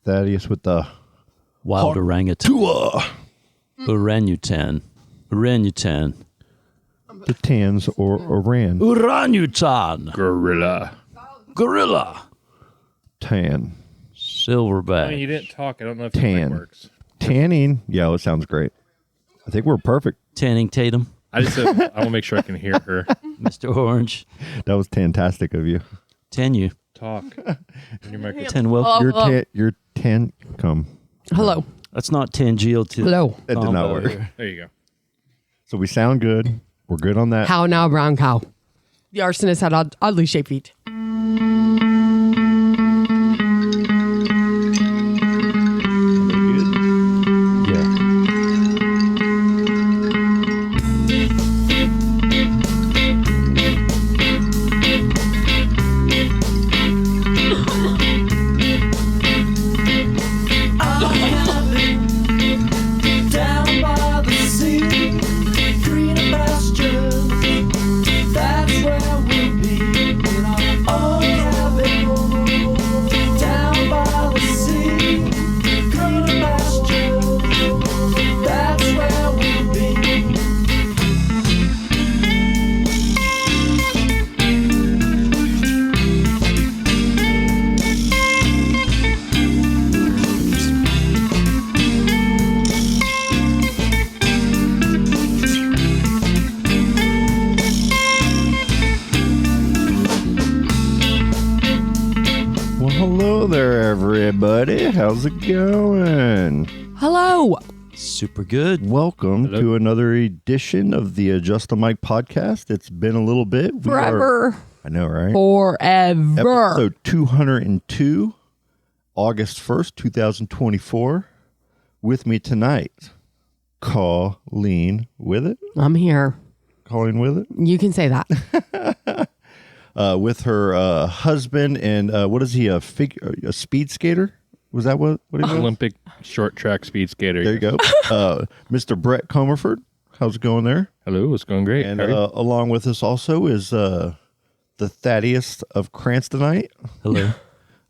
Thaddeus with the wild orangutan. Orangutan. Orangutan. The tans or oran. Orangutan. Gorilla. Tan. Silverback. I mean, you didn't talk. I don't know if Tan. it works. Tanning. Yeah, it sounds great. I think we're perfect. Tanning Tatum. I want to make sure I can hear her Mr. Orange. That was fantastic of you. Tan you. talk. Your microphone. Tan will. Your tan come. Hello. That's not tangential to. Hello. That did not work. here. There you go. So we sound good. We're good on that. How now, brown cow? The arsonist had oddly shaped feet. How's it going? Hello. Super good. Welcome to another edition of the Adjust the Mic podcast. It's been a little bit. Forever. I know, right? Forever. Episode 202, August 1st, 2024. With me tonight, Colleen with it. I'm here. Colleen with it. You can say that. With her husband and what is he, a speed skater? Was that what he was? Olympic short track speed skater. There you go. Mr. Brett Comerford. How's it going there? Hello, it's going great. And along with us also is the Thaddeus of Cranstonite. Hello.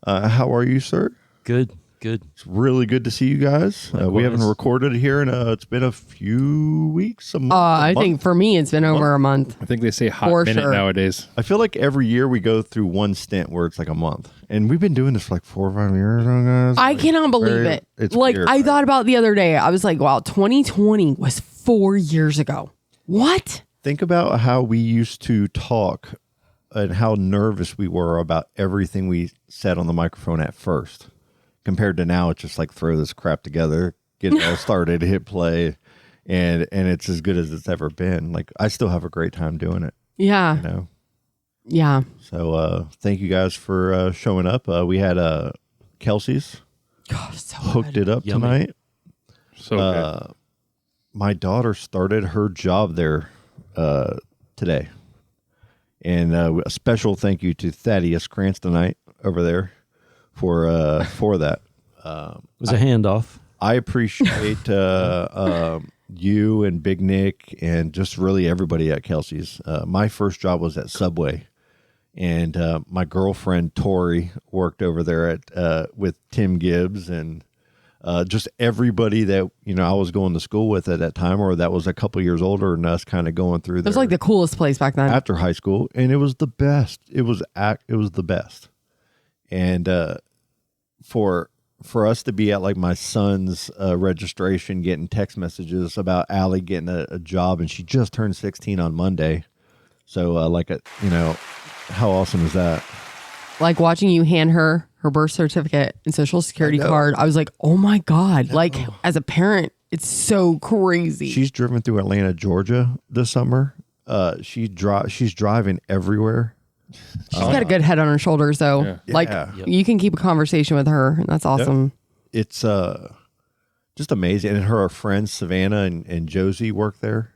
How are you, sir? Good. Good. It's really good to see you guys. We haven't recorded here in it's been a few weeks. I think for me it's been over a month. I think they say hot For minute sure. nowadays. I feel like every year we go through one stint where it's like a month. And we've been doing this for like 4 or 5 years now, guys. I cannot believe it. It's like weird, I right? thought about the other day. I was like, wow, 2020 was 4 years ago. What? Think about how we used to talk and how nervous we were about everything we said on the microphone at first. Compared to now, it's just like throw this crap together, get it all started, hit play, and it's as good as it's ever been. Like I still have a great time doing it. Yeah. You know. Yeah. So thank you guys for showing up. We had Kelsey's God, so hooked good. it up Yummy. tonight. So good. My daughter started her job there today, and a special thank you to Thaddeus Cranstonite over there for that. It was a handoff. I appreciate you and Big Nick and just really everybody at Kelsey's. My first job was at Subway, and my girlfriend Tori worked over there at with Tim Gibbs and just everybody that I was going to school with at that time, or that was a couple years older than us, kind of going through. It was like the coolest place back then. After high school, and it was the best. It was the best, and for us to be at like my son's registration, getting text messages about Allee getting a job, and she just turned 16 on Monday. So how awesome is that? Like watching you hand her birth certificate and social security card. I was like, oh my God. Like as a parent, it's so crazy. She's driven through Atlanta, Georgia this summer. She's driving everywhere. She's got a good head on her shoulders, though. Yeah. Like you can keep a conversation with her, and that's awesome. Yep. It's just amazing. And her friends Savannah and Josie work there.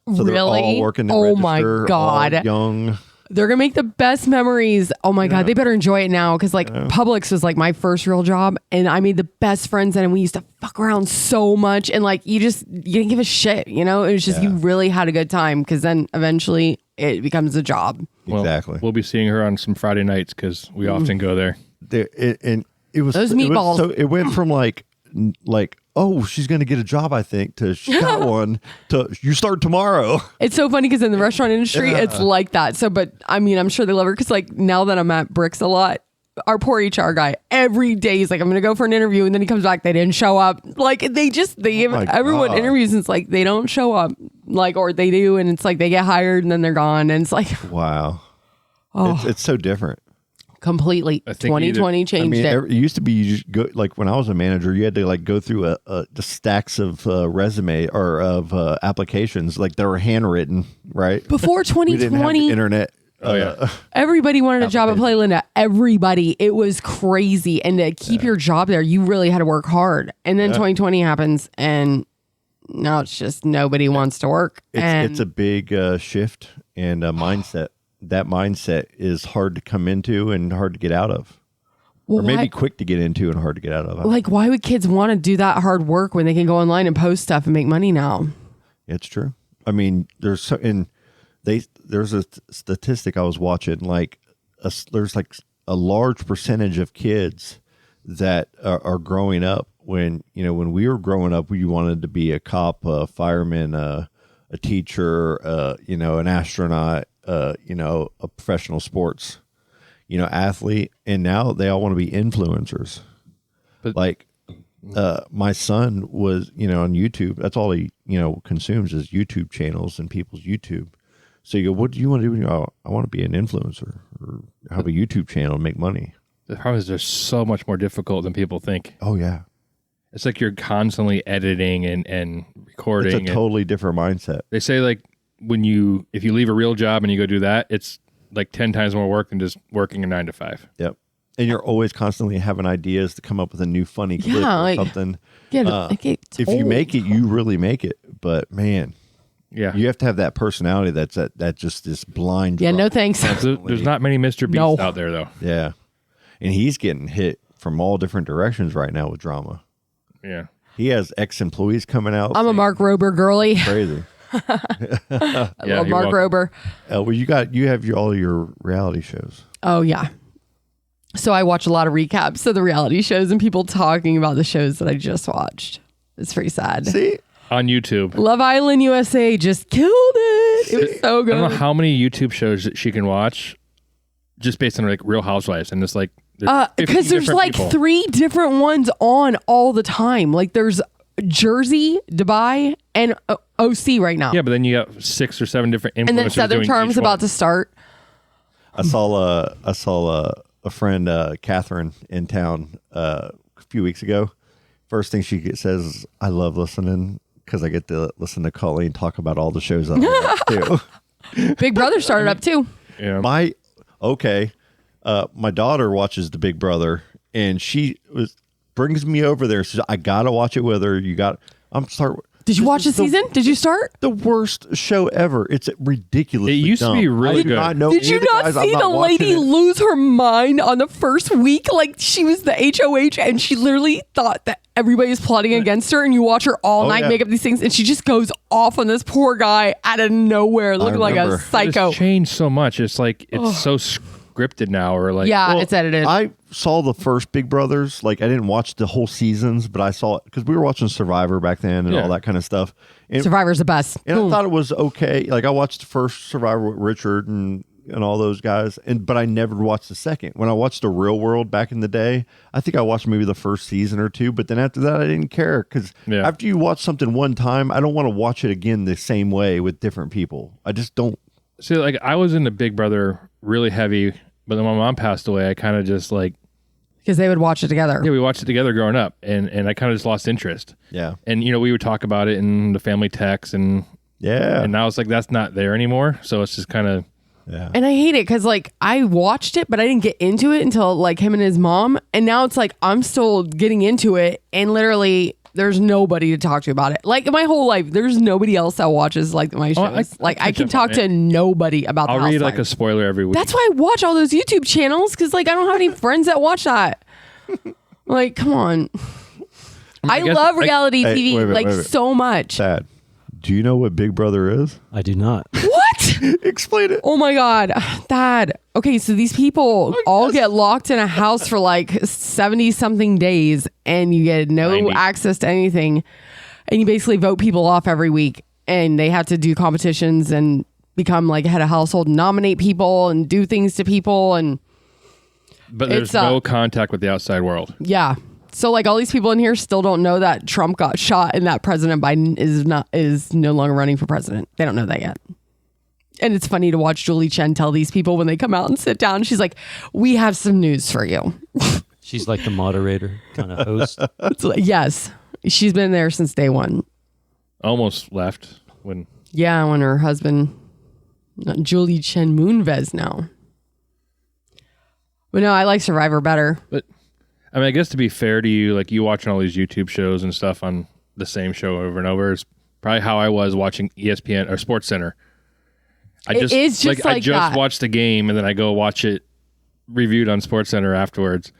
So really? They're all working the oh register, my God. all young. They're gonna make the best memories. Oh my God, they better enjoy it now because Publix was like my first real job, and I made the best friends then, and we used to fuck around so much, and like you didn't give a shit, It was just you really had a good time because then eventually it becomes a job. Exactly. We'll be seeing her on some Friday nights because we often go there. And it was those meatballs. It went from like, oh, she's going to get a job, I think, to she got one, to you start tomorrow. It's so funny because in the restaurant industry, it's like that. So, but I mean, I'm sure they love her because like now that I'm at Bricks a lot, our poor HR guy, every day he's like, I'm going to go for an interview. And then he comes back, they didn't show up. Like they give everyone interviews and it's like they don't show up, like, or they do. And it's like they get hired and then they're gone. And it's like, wow. It's so different. Completely. 2020 changed it. It used to be you just go, like when I was a manager, you had to like go through the stacks of resume or of applications, like they were handwritten, right? Before 2020, we didn't have the internet. Everybody wanted a job at Playlinda. Everybody. It was crazy. And to keep your job there, you really had to work hard. And then 2020 happens and now it's just nobody wants to work. It's a big shift and a mindset. That mindset is hard to come into and hard to get out of. Well, or maybe quick to get into and hard to get out of. Like, why would kids want to do that hard work when they can go online and post stuff and make money now? It's true. I mean, there's a statistic I was watching, like there's like a large percentage of kids that are growing up when we were growing up, we wanted to be a cop, a fireman, a teacher, an astronaut, a professional sports, athlete. And now they all want to be influencers. But like, my son was, on YouTube. That's all he, consumes is YouTube channels and people's YouTube. So you go, what do you want to do? I want to be an influencer or have a YouTube channel and make money. The problem is they're so much more difficult than people think. Oh, yeah. It's like you're constantly editing and recording. It's a totally different mindset. They say like if you leave a real job and you go do that, it's like 10 times more work than just working a 9 to 5. Yep. And you're always constantly having ideas to come up with a new funny clip or something. Yeah, if you make it, you really make it. But man, yeah, you have to have that personality that just this blind. Yeah, no thanks. There's not many Mr. Beasts out there though. Yeah, and he's getting hit from all different directions right now with drama. Yeah, he has ex-employees coming out. I'm a Mark Rober girly. Crazy. I love Mark Rober. Well, you have all your reality shows. Oh yeah. So I watch a lot of recaps of the reality shows and people talking about the shows that I just watched. It's pretty sad. See? On YouTube. Love Island USA just killed it. It was so good. I don't know how many YouTube shows that she can watch just based on like Real Housewives. And it's like, because there's like 3 different ones on all the time. Like there's Jersey, Dubai, and OC right now. Yeah, but then you got 6 or 7 different influencers. And then Southern Charm's about to start. I saw a friend, Catherine, in town a few weeks ago. First thing she says is, I love listening because I get to listen to Colleen talk about all the shows I watch too. Big Brother started up too. Yeah. My daughter watches the Big Brother and brings me over there. Says, I got to watch it with her. Did you watch the season? Did you start? The worst show ever. It's ridiculous. It used to be really good. Did you not see the lady lose her mind on the first week? Like she was the HOH and she literally thought that everybody was plotting against her and you watch her all night make up these things and she just goes off on this poor guy out of nowhere looking like a psycho. It's changed so much. It's like, it's so scripted now or like. Yeah, it's edited. I saw the first Big Brothers. Like I didn't watch the whole seasons, but I saw it because we were watching Survivor back then and all that kind of stuff. And, Survivor's the best. And I thought it was okay. Like I watched the first Survivor with Richard and all those guys, but I never watched the second. When I watched The Real World back in the day, I think I watched maybe the first season or 2, but then after that I didn't care because after you watch something one time, I don't want to watch it again the same way with different people. I just don't. See, like I was into Big Brother really heavy. But then when my mom passed away, I kind of just like... Because they would watch it together. Yeah, we watched it together growing up. And I kind of just lost interest. Yeah. And, we would talk about it in the family text. And now it's like, that's not there anymore. So it's just kind of... Yeah. And I hate it because like I watched it, but I didn't get into it until like him and his mom. And now it's like I'm still getting into it. And literally... There's nobody to talk to about it. Like my whole life, there's nobody else that watches like my shows. I can talk to nobody about the I'll read Housewives. like a spoiler every week. That's why I watch all those YouTube channels because like I don't have any friends that watch that. Like, come on. I love reality TV wait, so much. Sad. Do you know what Big Brother is? I do not. What? Explain it. Oh my God, Dad. Okay, so these people all get locked in a house for like 70 something days and you get no 90. access to anything. And you basically vote people off every week and they have to do competitions and become like head of household and nominate people and do things to people. But there's It's, no contact with the outside world. Yeah. So like all these people in here still don't know that Trump got shot and that President Biden is no longer running for president. They don't know that yet. And it's funny to watch Julie Chen tell these people when they come out and sit down. She's like, "We have some news for you." She's like the moderator kind of host. It's like, yes, she's been there since day one. Almost left when. Yeah, when her husband, Julie Chen Moonves now. But no, I like Survivor better. But I mean, I guess to be fair to you, like you watching all these YouTube shows and stuff on the same show over and over is probably how I was watching ESPN or Sports Center. I It is just like I just that. watched the game and then I go watch it reviewed on Sports Center afterwards.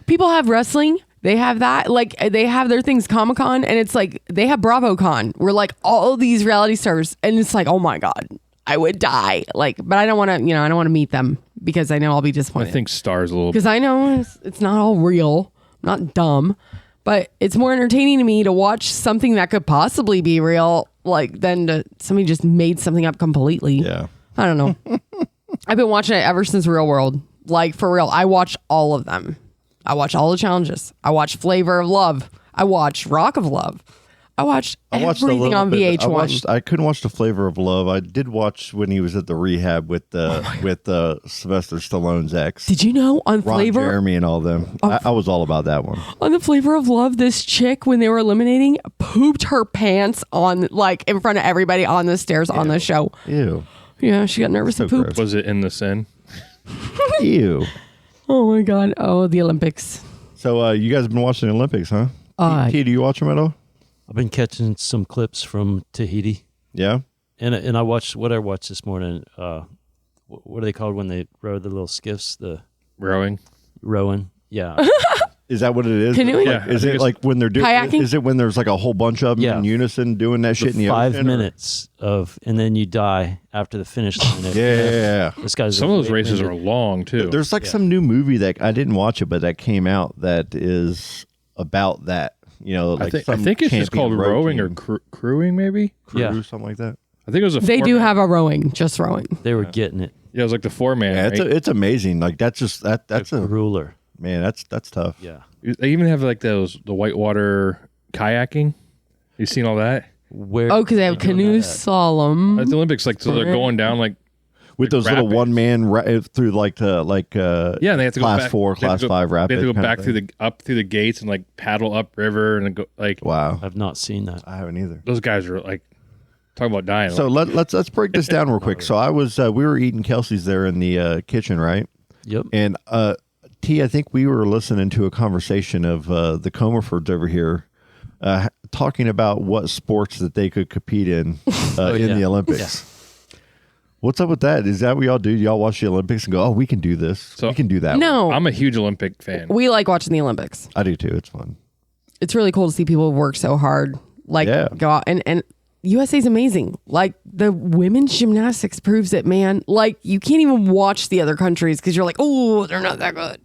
People have wrestling. They have that. Like they have their things Comic-Con and it's like they have BravoCon. We're like all these reality stars and it's like, oh my God, I would die. Like, but I don't want to, I don't want to meet them because I know I'll be I disappointed. think Stars a little. Because I know it's not all real. I'm not dumb. But it's more entertaining to me to watch something that could possibly be real, like than to somebody just made something up completely. Yeah. I don't know. I've been watching it ever since Real World. Like for real. I watch all of them. I watch all the challenges. I watch Flavor of Love. I watch Rock of Love. I watched everything on VH1. I couldn't watch the Flavor of Love. I did watch when he was at the rehab with Sylvester Stallone's ex. Did you know on Ron Flavor Jeremy and all them. I was all about that one. on the Flavor of Love, this chick when they were eliminating pooped her pants on like in front of everybody on the stairs on the show. Ew. Yeah, she got nervous and pooped. gross. Was it in the sin? Ew. Oh my God. Oh, the Olympics. So you guys have been watching the Olympics, huh? T, do you watch them at all? I've been catching some clips from Tahiti, Yeah. and I watched what I watched this morning. What are they called when they row the little skiffs? The Rowing. rowing. Yeah, Is that what it is? Canoeing? Yeah, Is I think it it's like when they're doing? kayaking? Is it when there's like a whole bunch of them Yeah. in unison doing that shit in the 5 ocean, or- minutes of, and then you die after the finish line. Yeah. This guy's Some of those races are long too. There's like some new movie that I didn't watch it, but that came out that is about that. Like I some think it's just champion called row rowing team. or crewing, maybe. crew, Yeah. something like that. I think it was a. They do four-man. have a rowing, just rowing. They were getting it. Yeah, it was like the 4-man. Yeah, right? it's amazing. Like that's just that's A a ruler. man. That's tough. Yeah. They even have like the whitewater kayaking. You seen all that? Where? Oh, because they have doing canoe that at? slalom. At the Olympics, like so they're going down like With those little rapids. 1 man through like yeah, and they have to class go back, 4, they have class to go- 5 rapids. They have to go kind of back through thing. the up through the gates and like paddle up river and then go like Wow, I've not seen that. I haven't either. those guys are like talking about dying. So let's break this down real quick. So I was we were eating Kelsey's there in the kitchen, right? Yep. And T, I think we were listening to a conversation of the Comerfords over here talking about what sports that they could compete in in yeah. the Olympics. What's up with that? Is that what y'all do? Y'all watch the Olympics and go, "Oh, we can do this. So- we can do that." No, I'm a huge Olympic fan. we like watching the Olympics. I do too. It's fun. It's really cool to see people work so hard, like Yeah. go out and USA's amazing. Like the women's gymnastics proves it, man. Like you can't even watch the other countries because you're like, oh, they're not that good.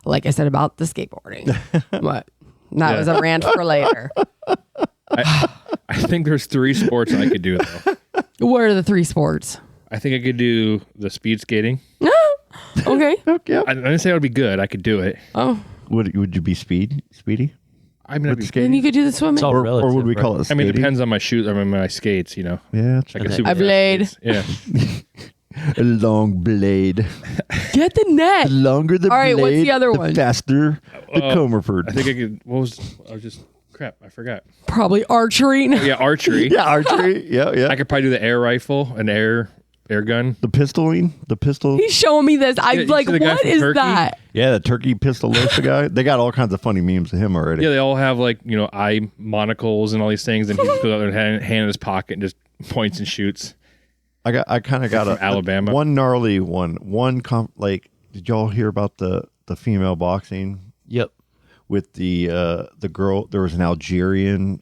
Like I said about the skateboarding, what? That was a rant for later. I think there's 3 sports I could do though. What are the 3 sports? I think I could do the speed skating. Okay. Yeah. I didn't say I would be good. I could do it. Oh, Would you be speedy? I mean, I'd With be, skating? then you could do the swimming. It's all or relative. would we right? call it I mean, it skating? depends on my shoes. I mean, my skates. You know, Yeah, like And a then- super A blade. Yeah. a long blade. Get the net. The longer the All right, blade, what's the other one? faster the I Comerford. think I could. What was? I was just crap. I forgot. Probably archery. Yeah, archery. Yeah, archery. Yeah. I could probably do the air rifle, an air gun. The pistol. He's showing me this. I'm you like, see the guy what from is Turkey? that? Yeah, the turkey pistolosa guy. They got all kinds of funny memes of him already. Yeah, they all have like eye monocles and all these things, and he just goes out there and hand in his pocket and just points and shoots. I kind of got From Alabama. one gnarly one. Did y'all hear about the female boxing Yep. with the girl? There was an Algerian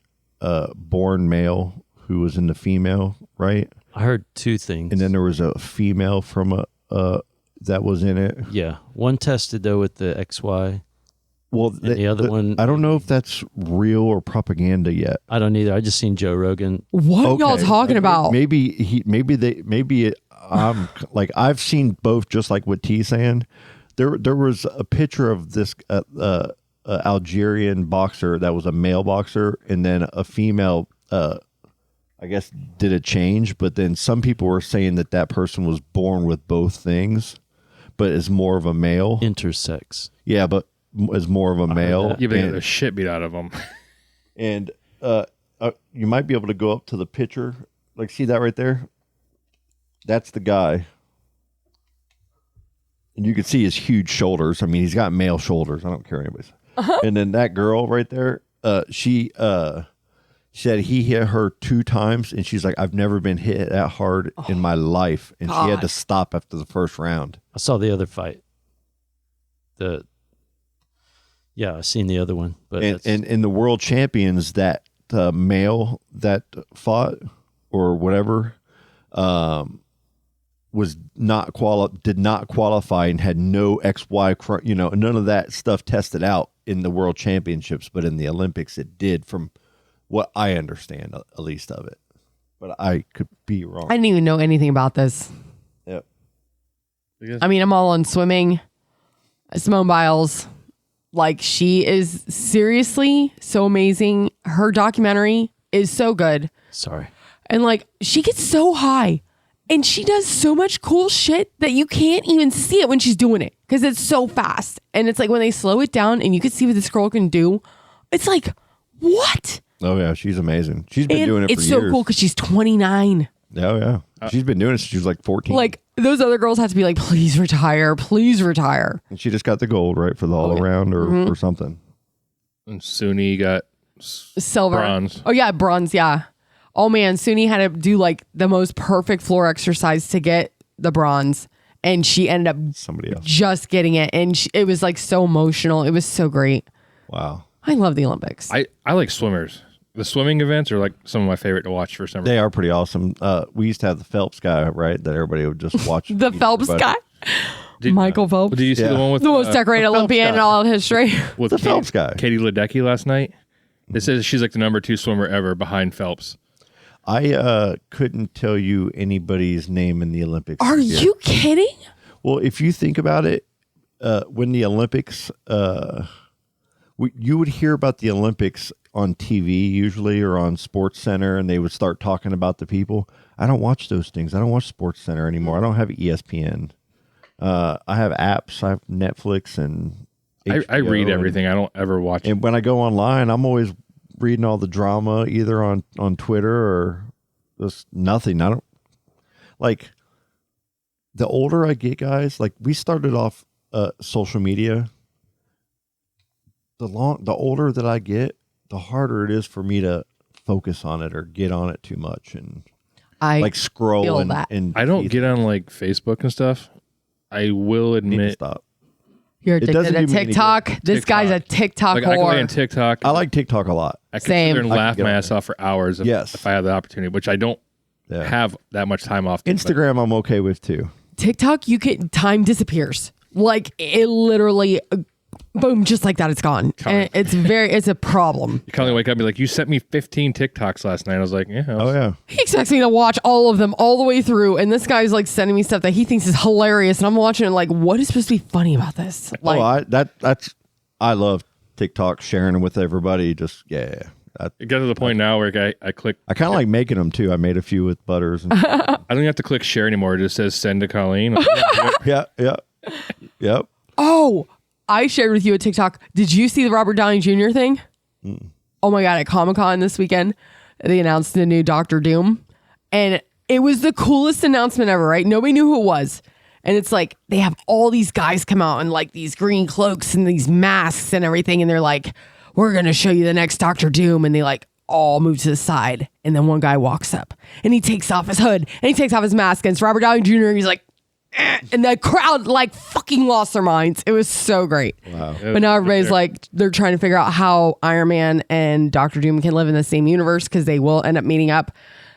born male who was in the female, right? I heard two things. And then there was a female from that was in it. Yeah. One tested, though, with the XY. Well, the other one... I don't know if that's real or propaganda yet. I don't either. I just seen Joe Rogan. What are y'all talking about? I'm like, I've seen both, just like what T's saying. There was a picture of this Algerian boxer that was a male boxer, and then a female, I guess, did a change. But then some people were saying that person was born with both things, but is more of a male. Intersex. Yeah, but is more of a male. Yeah, but they get the shit beat out of them. And you might be able to go up to the picture. Like, see that right there? That's the guy. And you can see his huge shoulders. I mean, he's got male shoulders. I don't care anyways. And then that girl right there, she said he hit her 2 times, and she's like, I've never been hit that hard in my life. And she had to stop after the first round. I saw the other fight. I seen the other one. But and in the world champions, that male that fought or whatever was did not qualify and had no XY, none of that stuff tested out in the world championships, but in the Olympics it did, from what I understand, at least of it. But I could be wrong. I didn't even know anything about this. Yep. I mean, I'm all on swimming. Simone Biles, like, she is seriously so amazing. Her documentary is so good. Sorry. And like, she gets so high and she does so much cool shit that you can't even see it when she's doing it, because it's so fast. And it's like, when they slow it down and you can see what this girl can do, it's like, what? Oh yeah, she's amazing. She's been doing it for years. It's so cool because she's 29. Oh yeah, she's been doing it since she was like 14. Like, those other girls have to be like, please retire, please retire. And she just got the gold, right, for the all around or something. And Suni got Silver. Bronze. Oh yeah, bronze. Yeah. Oh man, Suni had to do like the most perfect floor exercise to get the bronze, and she ended up somebody else just getting it, and it was like so emotional. It was so great. Wow. I love the Olympics. I like swimmers. The swimming events are like some of my favorite to watch for some reason. They are pretty awesome. We used to have the Phelps guy, right? That everybody would just watch. The Phelps guy? Michael Phelps. Did you see the one with the most decorated Olympian in all of history? With the Phelps guy? Katie Ledecky last night. It says she's like the number 2 swimmer ever behind Phelps. I couldn't tell you anybody's name in the Olympics. Are you kidding? Well, if you think about it, when the Olympics, you would hear about the Olympics on TV usually, or on Sports Center, and they would start talking about the people. I don't watch those things. I don't watch Sports Center anymore. I don't have ESPN. I have apps. I have Netflix and HBO. I read everything. I don't ever watch. And when I go online, I'm always reading all the drama, either on Twitter or just nothing. I don't like. The older I get, guys, like, we started off social media. The older that I get, the harder it is for me to focus on it or get on it too much and like scroll and I don't get on like Facebook and stuff. I will admit, stop. You're addicted to TikTok. This guy's a TikTok like, whore. I go on TikTok. I like TikTok a lot. I can sit there and laugh my ass off for hours if I have the opportunity, which I don't have that much time off. Instagram, I'm okay with too. TikTok, time disappears. Like, it literally, boom, just like that, it's gone. And it's a problem. You kind of wake up and be like, you sent me 15 TikToks last night. I was like, yeah. Oh yeah. He expects me to watch all of them all the way through, and this guy's like sending me stuff that he thinks is hilarious, and I'm watching it like, what is supposed to be funny about this? Like, I love TikTok, sharing them with everybody. Just it got to the point now where I click. I kind of like making them too. I made a few with Butters. And I don't even have to click share anymore. It just says send to Colleen. Yep. Oh, I shared with you a TikTok. Did you see the Robert Downey Jr. thing? Oh my God, at Comic-Con this weekend, they announced the new Doctor Doom. And it was the coolest announcement ever, right? Nobody knew who it was. And it's like, they have all these guys come out in like these green cloaks and these masks and everything. And they're like, we're going to show you the next Doctor Doom. And they like all move to the side. And then one guy walks up and he takes off his hood and he takes off his mask. And it's Robert Downey Jr. And he's like, and the crowd like fucking lost their minds. It was so great. Wow. But now everybody's like, they're trying to figure out how Iron Man and Doctor Doom can live in the same universe, because they will end up meeting up.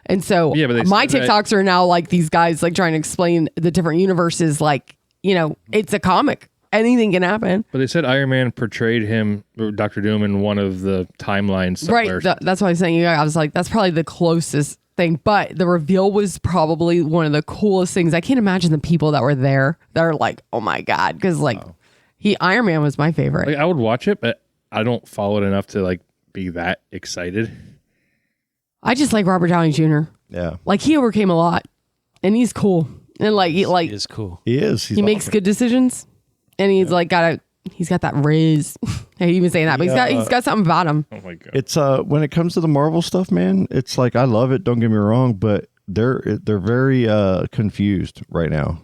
And so Yeah, but they my said that- TikToks are now like these guys like trying to explain the different universes. Like, you know, it's a comic. Anything can happen. But they said Iron Man portrayed him, or Doctor Doom, in one of the timelines somewhere. Right. That's what I was saying. I was like, that's probably the closest thing. But the reveal was probably one of the coolest things. I can't imagine the people that were there that are like, oh my God. Because like Iron Man was my favorite. Like, I would watch it, but I don't follow it enough to like be that excited. I just like Robert Downey Jr. Yeah. Like he overcame a lot and he's cool. And like, It is cool. He is. he makes good decisions. And he's like he's got that riz. I hate even saying that, but he's got something about him. Oh my god! It's when it comes to the Marvel stuff, man, it's like I love it, don't get me wrong, but they're very confused right now.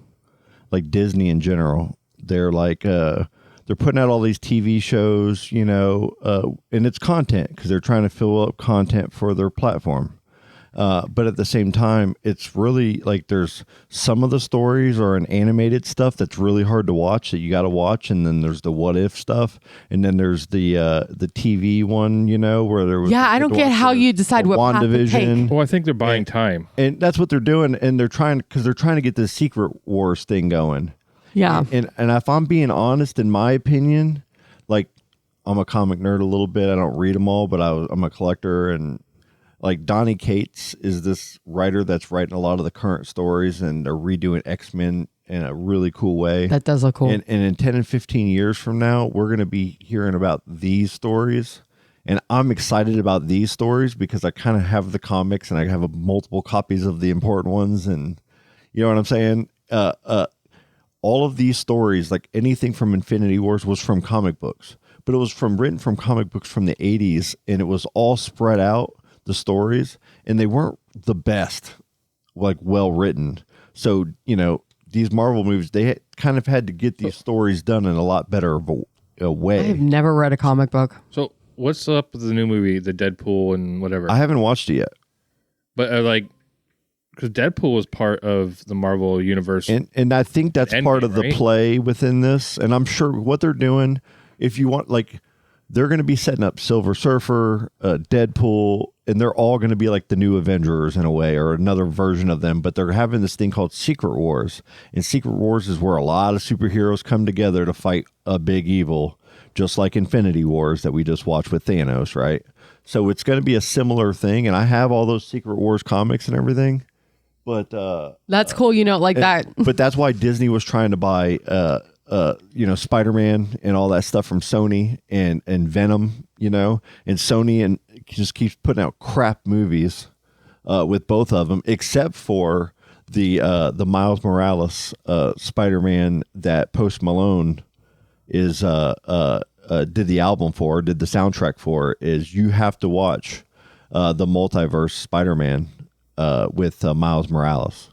Like Disney in general. They're like they're putting out all these TV shows, you know, and it's content because they're trying to fill up content for their platform. But at the same time, it's really like there's some of the stories are an animated stuff that's really hard to watch that you got to watch, and then there's the what if stuff, and then there's the TV one, you know, where there was I don't get how you decide what path to take. Well, I think they're buying time, and that's what they're doing, and they're trying to get this Secret Wars thing going. Yeah, and if I'm being honest, in my opinion, like I'm a comic nerd a little bit. I don't read them all, but I'm a collector and. Like Donny Cates is this writer that's writing a lot of the current stories, and they're redoing X-Men in a really cool way. That does look cool. And in 10 and 15 years from now, we're going to be hearing about these stories. And I'm excited about these stories because I kind of have the comics and I have multiple copies of the important ones. And you know what I'm saying? All of these stories, like anything from Infinity Wars, was from comic books. But it was written from comic books from the 80s, and it was all spread out. The stories, and they weren't the best, like well written. So, you know, these Marvel movies, they kind of had to get these stories done in a lot better of a way. I've never read a comic book. So what's up with the new movie, the Deadpool and whatever? I haven't watched it yet. But like, because Deadpool was part of the Marvel universe. And I think that's Endgame, part of the right? play within this. And I'm sure what they're doing, if you want, like, they're going to be setting up Silver Surfer, Deadpool, and they're all going to be like the new Avengers in a way, or another version of them. But they're having this thing called Secret Wars. And Secret Wars is where a lot of superheroes come together to fight a big evil, just like Infinity Wars that we just watched with Thanos, right? So it's going to be a similar thing. And I have all those Secret Wars comics and everything. But That's cool, you know, like that. But that's why Disney was trying to buy you know, Spider-Man and all that stuff from Sony and Venom, you know, and Sony and just keeps putting out crap movies with both of them, except for the Miles Morales Spider-Man that Post Malone is did the album for, did the soundtrack for. Is you have to watch the Multiverse Spider-Man with Miles Morales.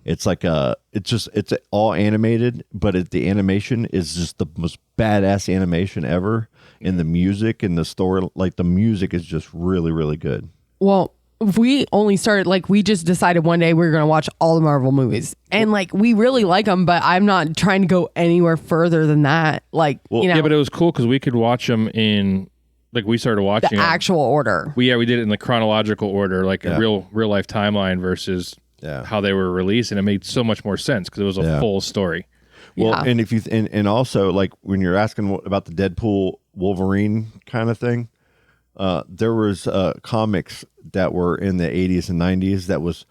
It's like it's all animated, but the animation is just the most badass animation ever. And the music and the story, like the music is just really, really good. Well, we only started, like, we just decided one day we were going to watch all the Marvel movies. And, like, we really like them, but I'm not trying to go anywhere further than that. Like, you know, Yeah, but it was cool because we could watch them in, like, we started watching the them. actual order. We did it in the chronological order, like a real life timeline versus how they were released, and it made so much more sense because it was a full story. Well, Yeah. and if you and also like when you're asking about the Deadpool Wolverine kind of thing, there was comics that were in the 80s and 90s that was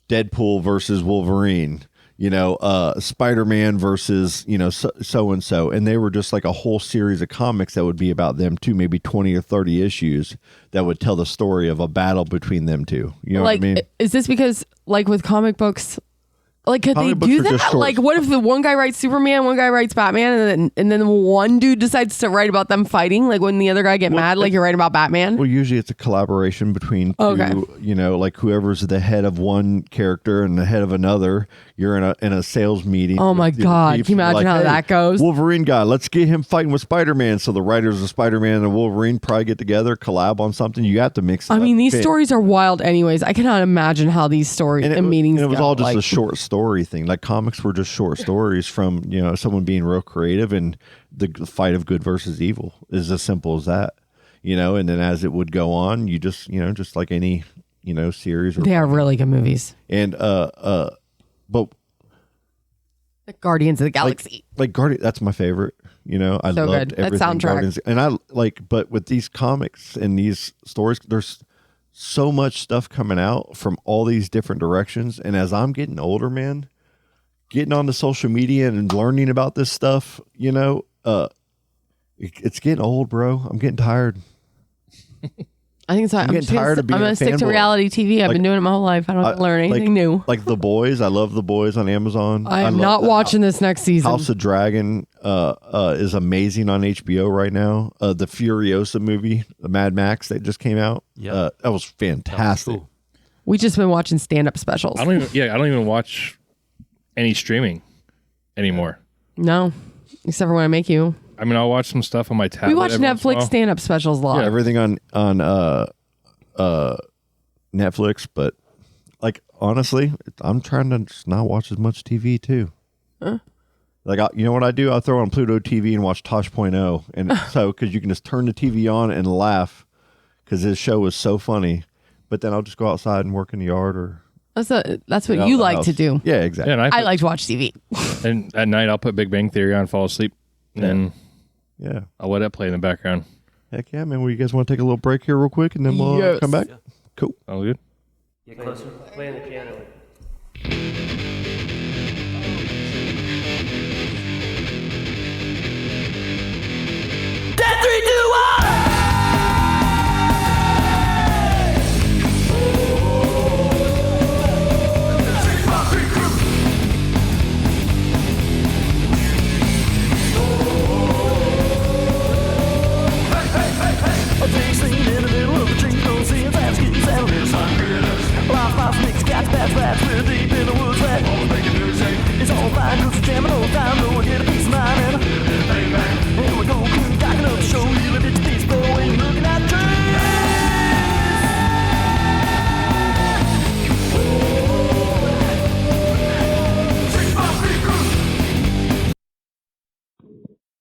Deadpool versus Wolverine, you know, Spider-Man versus, you know, so and so, and they were just like a whole series of comics that would be about them too, maybe 20 or 30 issues that would tell the story of a battle between them two. You know Like, what I mean? is this because, like, with comic books, like, could Comic they books do are just that? short. Like, what if the one guy writes Superman, one guy writes Batman, and then one dude decides to write about them fighting? Like, when the other guy get mad, like you're writing about Batman? Well, usually it's a collaboration between two, Okay. you know, like whoever's the head of one character and the head of another. You're in a sales meeting. Oh my with the God. chiefs, Can you and imagine you're how that goes? Wolverine guy, let's get him fighting with Spider-Man. So the writers of Spider-Man and Wolverine probably get together, collab on something. You have to mix it I up. mean, these Okay. stories are wild anyways. I cannot imagine how these stories and meetings and it was go. all just like, a short story thing. Like comics were just short stories from, you know, someone being real creative, and the fight of good versus evil is as simple as that, you know. And then as it would go on, you just, you know, just like any series. They are really good movies. And but Like Guardians of the Galaxy. like Guardian, that's my favorite. I So loved good. That everything soundtrack. Guardians, and but with these comics and these stories, there's so much stuff coming out from all these different directions. And as I'm getting older, man, getting onto social media and learning about this stuff, it's getting old, bro. I'm getting tired. I think so. I'm getting tired of being I'm a gonna stick to fanboy. reality TV. I've been doing it my whole life. I don't have to learn anything new. Like The Boys. I love The Boys on Amazon. I am love not watching this next season. House of Dragon is amazing on HBO right now. The Furiosa movie, the Mad Max that just came out. Yeah. That was fantastic. Cool. We just been watching stand-up specials. I don't even watch any streaming anymore. No, except for when I make you. I mean, I'll watch some stuff on my tablet. We watch every once in a Netflix while. stand-up specials a lot. Yeah, everything on Netflix, but like honestly, I'm trying to just not watch as much TV too. Huh? Like you know what I do? I throw on Pluto TV and watch Tosh.0, and so because you can just turn the TV on and laugh because this show is so funny. But then I'll just go outside and work in the yard or That's what out you the like house. to do. Yeah, exactly. Yeah, and I like to watch TV. and at night I'll put Big Bang Theory on, fall asleep, and then Yeah. I'll let it play in the background. Heck yeah, man. Well, you guys want to take a little break here real quick and then we'll Yes. come back? Yeah. Cool. All good. Get closer. Playing the piano.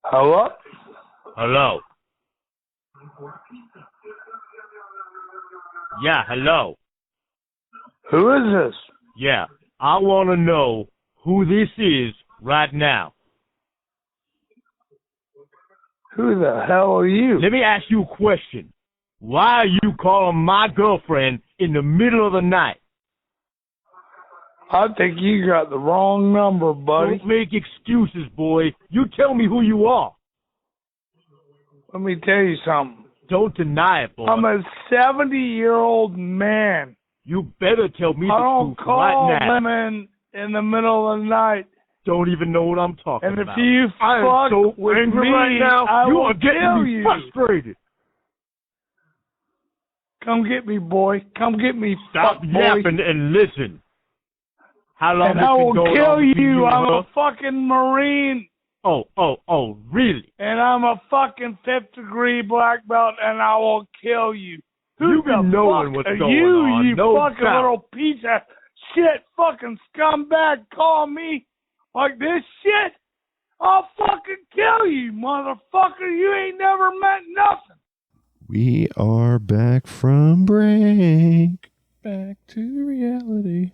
Hello? Hello. Yeah, hello. Who is this? Yeah, I want to know who this is right now. Who the hell are you? Let me ask you a question. Why are you calling my girlfriend in the middle of the night? I think you got the wrong number, buddy. Don't make excuses, boy. You tell me who you are. Let me tell you something. Don't deny it, boy. I'm a 70-year-old man. You better tell me I the don't truth call right now. women in the middle of the night. Don't even know what I'm talking And if about. you I am fuck so with angry me, right now. I You will are getting kill me you. frustrated. Come get me, boy. Come get me, Stop fuck boy. yapping and listen. How long And has I it been will going kill on between you. and I'm her? a fucking Marine. Oh, really? And I'm a fucking 5th degree black belt, and I will kill you. Who You be the knowing fuck what's are going you, on, you no fucking doubt. little piece of shit fucking scumbag call me like this shit? I'll fucking kill you, motherfucker. You ain't never meant nothing. We are back from break. Back to reality.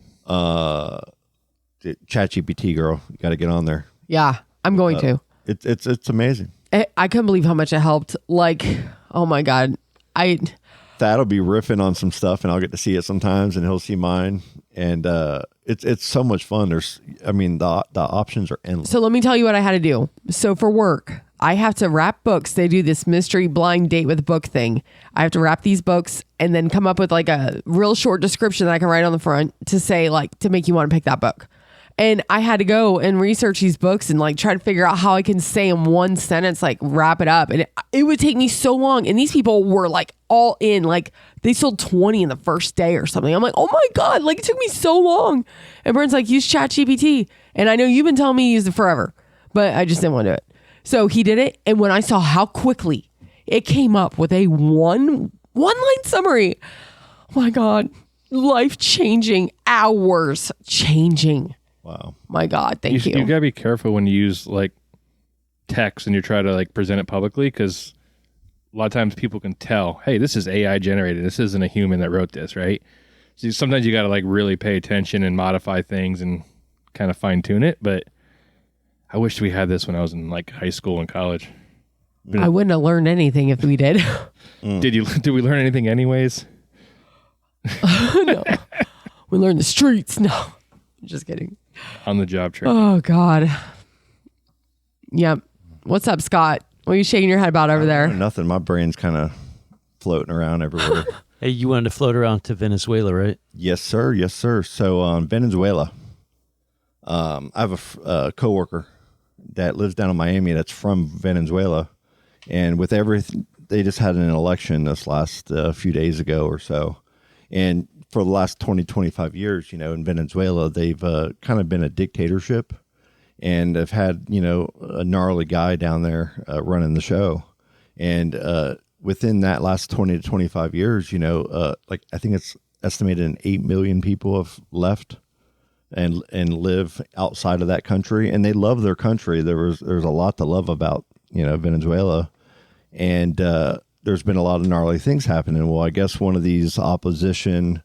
ChatGPT, girl. You got to get on there. Yeah, I'm going to. It's amazing. I couldn't believe how much it helped. Like, oh my God. Thad'll be riffing on some stuff and I'll get to see it sometimes and he'll see mine. And it's so much fun. The options are endless. So let me tell you what I had to do. So for work, I have to wrap books. They do this mystery blind date with book thing. I have to wrap these books and then come up with like a real short description that I can write on the front to say like to make you want to pick that book. And I had to go and research these books and like try to figure out how I can say in one sentence, like wrap it up. And it would take me so long. And these people were like all in, like they sold 20 in the first day or something. I'm like, oh my God, like it took me so long. And Brent's like, use ChatGPT. And I know you've been telling me to use it forever, but I just didn't want to do it. So he did it. And when I saw how quickly it came up with a one line summary, oh my God, life changing, hours changing. Wow. My God, thank you. You gotta be careful when you use like text and you try to like present it publicly, because a lot of times people can tell, hey, this is AI generated. This isn't a human that wrote this, right? So sometimes you got to like really pay attention and modify things and kind of fine tune it. But I wish we had this when I was in like high school and college. I wouldn't have learned anything if we did. Did we learn anything anyways? No. We learned the streets. No. Just kidding. On the job training. Oh, God. Yep. What's up, Scott? What are you shaking your head about over there? Nothing. My brain's kind of floating around everywhere. Hey, you wanted to float around to Venezuela, right? Yes, sir. Yes, sir. So Venezuela, I have a coworker that lives down in Miami that's from Venezuela. And with everything, they just had an election this last few days ago or so. And for the last 20, 25 years, in Venezuela, they've kind of been a dictatorship and have had, a gnarly guy down there running the show. And within that last 20 to 25 years, like I think it's estimated 8 million people have left and live outside of that country. And they love their country. There's a lot to love about, Venezuela. And there's been a lot of gnarly things happening. Well, I guess one of these opposition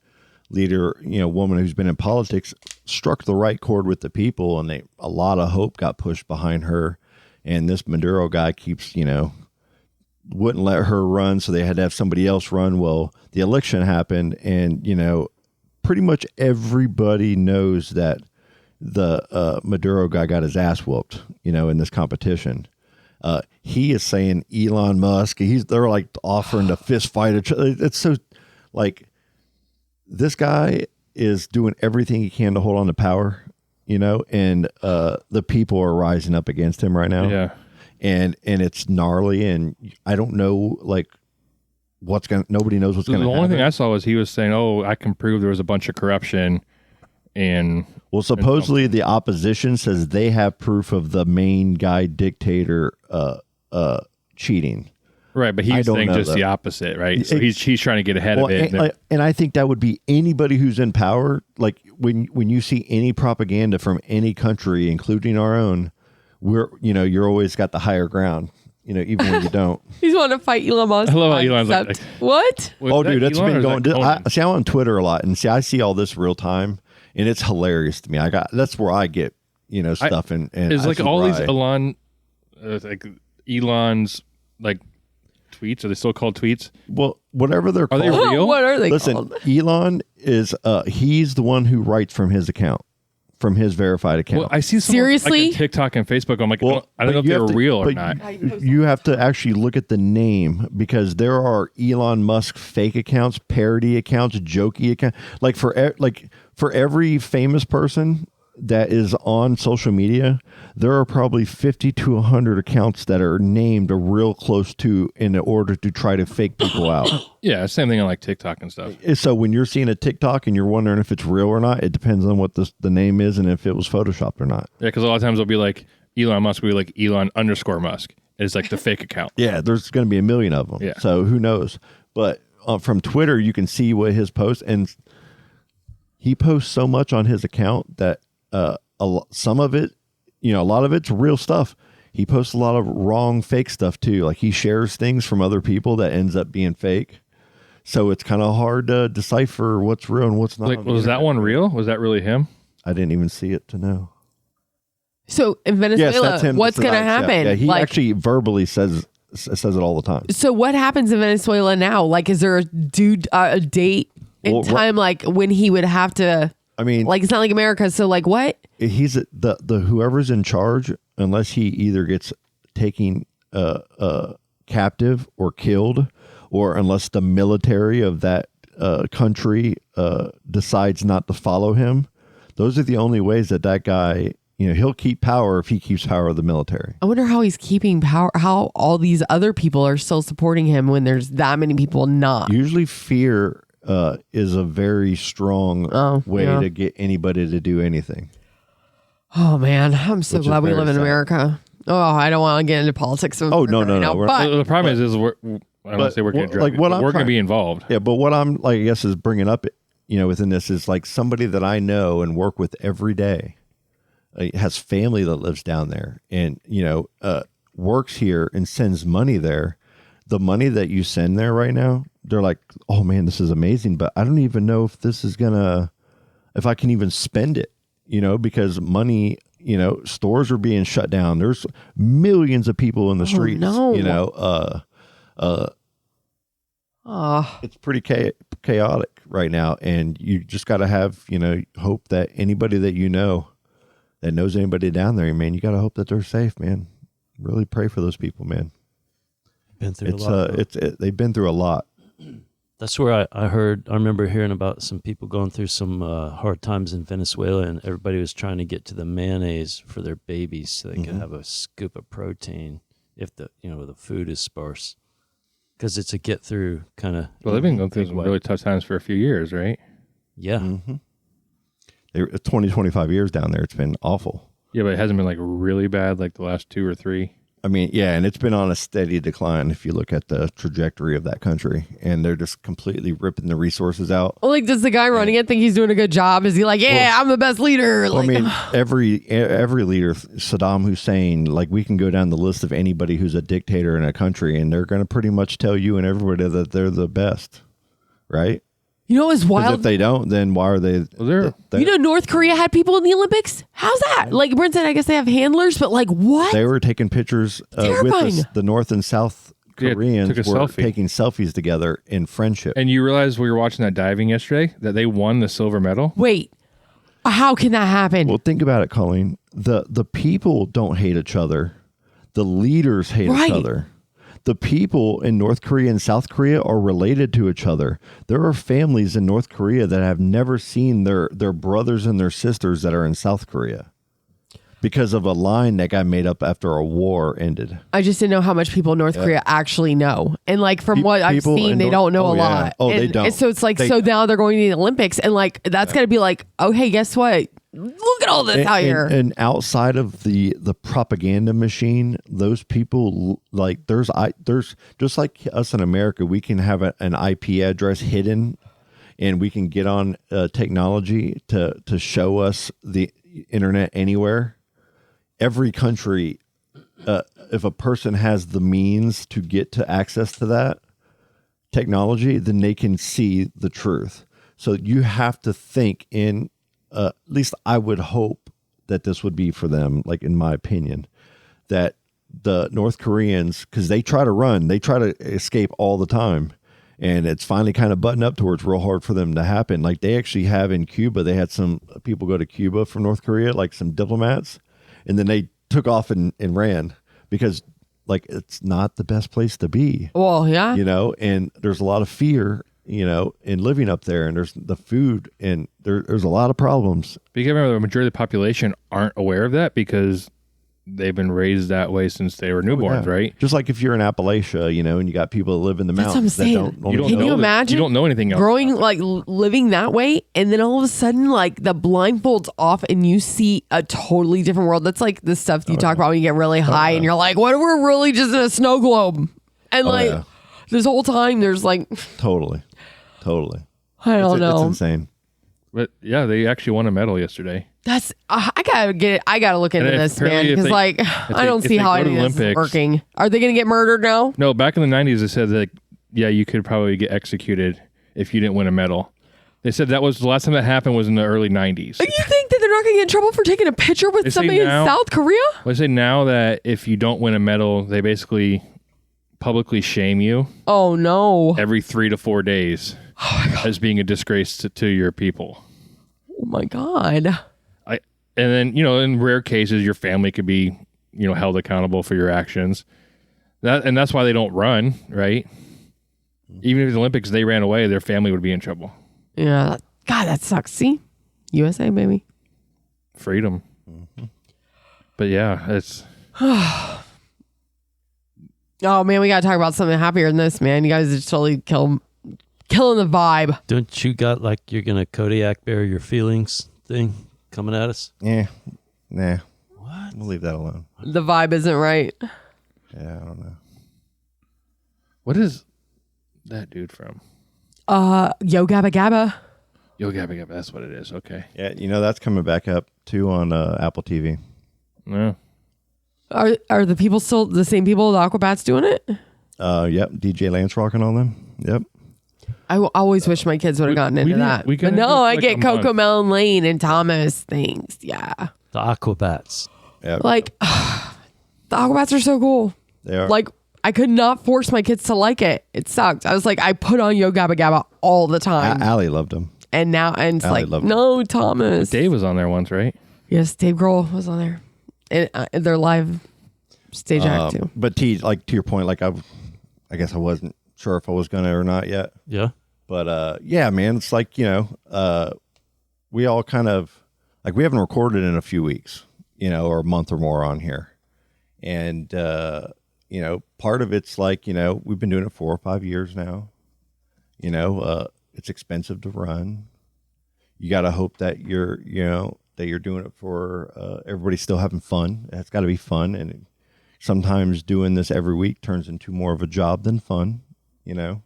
leader, woman who's been in politics struck the right chord with the people, and a lot of hope got pushed behind her. And this Maduro guy keeps, wouldn't let her run, so they had to have somebody else run. Well, the election happened, and, pretty much everybody knows that the Maduro guy got his ass whooped, in this competition. He is saying Elon Musk, they're like offering to fist fight each other. It's so like this guy is doing everything he can to hold on to power, and the people are rising up against him right now. Yeah. And it's gnarly, and I don't know like nobody knows what's going to happen. The only thing I saw was he was saying, "Oh, I can prove there was a bunch of corruption." And well, supposedly the opposition says they have proof of the main guy dictator cheating. Right, but he's saying just the opposite, right? So he's trying to get ahead of it. And I think that would be anybody who's in power. Like when you see any propaganda from any country, including our own, you're always got the higher ground. Even when you don't. He's wanting to fight Elon Musk. I love how Elon's like what? Oh, dude, that's been going. I'm on Twitter a lot, and I see all this real time. And it's hilarious to me. That's where I get, stuff. And it's like all these Elon's like tweets. Are they still called tweets? Well, whatever they're called. Are they real? What are they called? Elon is, he's the one who writes from his account, from his verified account. Well, I see seriously like TikTok and Facebook. I'm like, I don't know if they're real or not. You have to actually look at the name, because there are Elon Musk fake accounts, parody accounts, jokey accounts. Like for every famous person that is on social media, there are probably 50 to 100 accounts that are named real close to in order to try to fake people out. Yeah, same thing on like TikTok and stuff. So when you're seeing a TikTok and you're wondering if it's real or not, it depends on what the name is and if it was photoshopped or not. Yeah, because a lot of times it'll be like Elon Musk will be like Elon_Musk. It's like the fake account. Yeah, there's going to be a million of them. Yeah. So who knows? But from Twitter, you can see what his posts, and he posts so much on his account that some of it, a lot of it's real stuff. He posts a lot of wrong, fake stuff too. Like he shares things from other people that ends up being fake. So it's kind of hard to decipher what's real and what's not. Like, was that one real? Was that really him? I didn't even see it to know. So in Venezuela, what's going to happen? Yeah, he actually verbally says it all the time. So what happens in Venezuela now? Like, is there a date in time, like when he would have to? I mean, like it's not like America. So like what? He's the whoever's in charge, unless he either gets taken captive or killed, or unless the military of that country decides not to follow him. Those are the only ways that guy, he'll keep power if he keeps power of the military. I wonder how he's keeping power, how all these other people are still supporting him when there's that many people not. Usually fear is a very strong way to get anybody to do anything. Oh, man. I'm so glad we live in America. Oh, I don't want to get into politics. No. The problem is I don't want to say we're going to be involved. Yeah, but what I'm I guess is bringing up, within this is like somebody that I know and work with every day. Has family that lives down there and, works here and sends money there. The money that you send there right now they're like, oh man, this is amazing, but I don't even know if this is if I can even spend it, because money, stores are being shut down. There's millions of people in the streets, it's pretty chaotic right now. And you just got to have, hope that anybody that that knows anybody down there, man, you got to hope that they're safe, man. Really pray for those people, man. Been through a lot. They've been through a lot. That's where I remember hearing about some people going through some hard times in Venezuela, and everybody was trying to get to the mayonnaise for their babies so they could have a scoop of protein if the food is sparse, because it's a get through kind of. Well, they've been going through some really tough times for a few years, right? Yeah. Mm-hmm. 20, 25 years down there. It's been awful. Yeah, but it hasn't been like really bad like the last 2 or 3. I mean, yeah, and it's been on a steady decline if you look at the trajectory of that country, and they're just completely ripping the resources out. Well, like, does the guy running it think he's doing a good job? Is he like, I'm the best leader? Well, I mean, every leader, Saddam Hussein, like, we can go down the list of anybody who's a dictator in a country, and they're going to pretty much tell you and everybody that they're the best, right? You know, it's wild. If they don't, then why are they? North Korea had people in the Olympics. How's that? Like Brent said, I guess they have handlers, but like what? They were taking pictures with the North and South Koreans were taking selfies together in friendship. And you realize we were watching that diving yesterday that they won the silver medal? Wait, how can that happen? Well, think about it, Colleen. The people don't hate each other. The leaders hate each other. The people in North Korea and South Korea are related to each other. There are families in North Korea that have never seen their brothers and their sisters that are in South Korea because of a line that got made up after a war ended. I just didn't know how much people in North Korea actually know. And like from what I've seen, they don't know a lot. Oh, they don't. And so it's like, so now they're going to the Olympics, and like that's got to be like, okay, guess what? Look at all this out here. And outside of the propaganda machine, those people, like there's just like us in America, we can have an IP address hidden, and we can get on technology to show us the internet anywhere. Every country, if a person has the means to get to access to that technology, then they can see the truth. So you have to think in. At least I would hope that this would be for them, like in my opinion, that the North Koreans, because they try to escape all the time, and it's finally kind of buttoned up towards real hard for them to happen. Like they actually have in Cuba, they had some people go to Cuba from North Korea, like some diplomats, and then they took off and ran because like it's not the best place to be. Well, yeah. And there's a lot of fear in living up there, and there's the food, and there's a lot of problems. But you gotta remember, the majority of the population aren't aware of that because they've been raised that way since they were newborns, right? Just like if you're in Appalachia, and you got people that live in the mountains. That's what I'm saying. Can you imagine? You don't know anything else. Growing, like living that way, and then all of a sudden, like the blindfold's off, and you see a totally different world. That's like the stuff you talk about when you get really high, and you're like, "What if we're really just in a snow globe?" And this whole time, there's like totally. I don't know. It's insane. But yeah, they actually won a medal yesterday. That's I gotta get it. I gotta look into this, man, because like I don't see how any of this is working. Are they gonna get murdered now? No, back in the 90s, they said that you could probably get executed if you didn't win a medal. They said that was the last time that happened was in the early 90s. You think that they're not gonna get in trouble for taking a picture with somebody in South Korea? Well, they say now that if you don't win a medal, they basically publicly shame you. Oh no! Every 3 to 4 days. As being a disgrace to your people. Oh my God. And then, in rare cases, your family could be, held accountable for your actions. That's why they don't run, right? Even if the Olympics, they ran away, their family would be in trouble. Yeah. God, that sucks. See? USA, baby. Freedom. Mm-hmm. But yeah, it's... Oh man, we got to talk about something happier than this, man. You guys just totally killing the vibe. Don't you got like you're gonna Kodiak bear your feelings thing coming at us? Yeah. Nah. What? We'll leave that alone. The vibe isn't right. Yeah, I don't know. What is that dude from? Yo Gabba Gabba. Yo Gabba Gabba, that's what it is. Okay. Yeah, that's coming back up too on Apple TV. Yeah. Are the people still the same people, the Aquabats doing it? Yep. DJ Lance Rock and all them. Yep. I always wish my kids would have gotten into that. But no, I get Coco Melon Lane and Thomas things. Yeah. The Aquabats. Yeah. Like, the Aquabats are so cool. They are. Like, I could not force my kids to like it. It sucked. I was like, I put on Yo Gabba Gabba all the time. Allie loved them. And now, and it's like, no, Thomas. Dave was on there once, right? Yes, Dave Grohl was on there. And they're live stage act too. But to your point, like I guess I wasn't sure if I was gonna or not yet. Yeah. But yeah, man, it's like, we all kind of like, we haven't recorded in a few weeks, or a month or more on here. And, part of it's like, we've been doing it 4 or 5 years now. It's expensive to run. You got to hope that you're doing it for everybody still having fun. It's got to be fun. And sometimes doing this every week turns into more of a job than fun, and,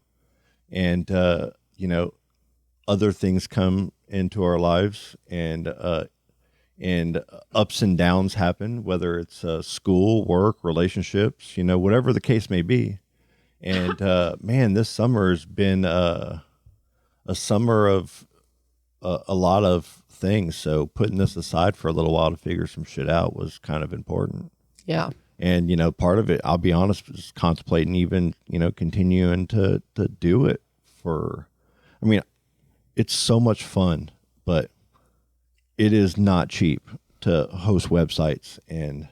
other things come into our lives, and ups and downs happen, whether it's school, work, relationships, whatever the case may be. And man, this summer has been a summer of a lot of things. So putting this aside for a little while to figure some shit out was kind of important. Yeah. And, part of it, I'll be honest, was contemplating even, continuing to do it it's so much fun, but it is not cheap to host websites. And